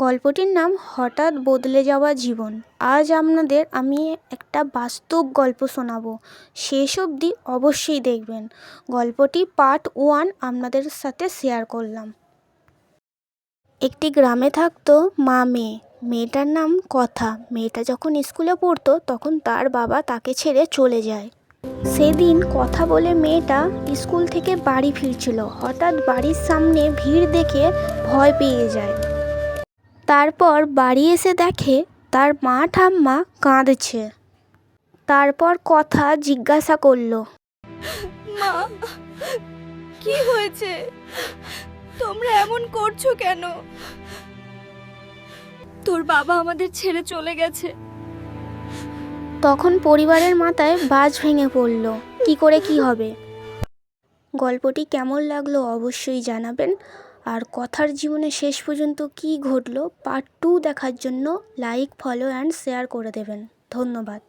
গল্পটির নাম হঠাৎ বদলে যাওয়া জীবন। আজ আপনাদের আমি একটা বাস্তব গল্প শোনাবো, শেষ অবধি অবশ্যই দেখবেন। গল্পটি পার্ট 1 আপনাদের সাথে শেয়ার করলাম। একটি গ্রামে থাকতো মেয়ে। মেয়েটার নাম কথা। মেয়েটা যখন স্কুলে পড়তো তখন তার বাবা তাকে ছেড়ে চলে যায়। সেদিন কথা বলে মেয়েটা স্কুল থেকে বাড়ি ফিরছিল। হঠাৎ বাড়ির সামনে ভিড় দেখে ভয় পেয়ে যায়। তারপর বাড়ি এসে দেখে তার মা ঠাম্মা কাঁদছে। তারপর কথা জিজ্ঞাসা করলো, মা, কি হয়েছে? তোমরা এমন করছো কেন? তোর বাবা আমাদের ছেড়ে চলে গেছে। তখন পরিবারের মাথায় বাজ ভেঙে পড়ল, কি করে কি হবে। গল্পটি কেমন লাগলো অবশ্যই জানাবেন। আর কথার জীবনে শেষ পর্যন্ত কি ঘটলো পার্ট 2 দেখার জন্য লাইক, ফলো অ্যান্ড শেয়ার করে দেবেন। ধন্যবাদ।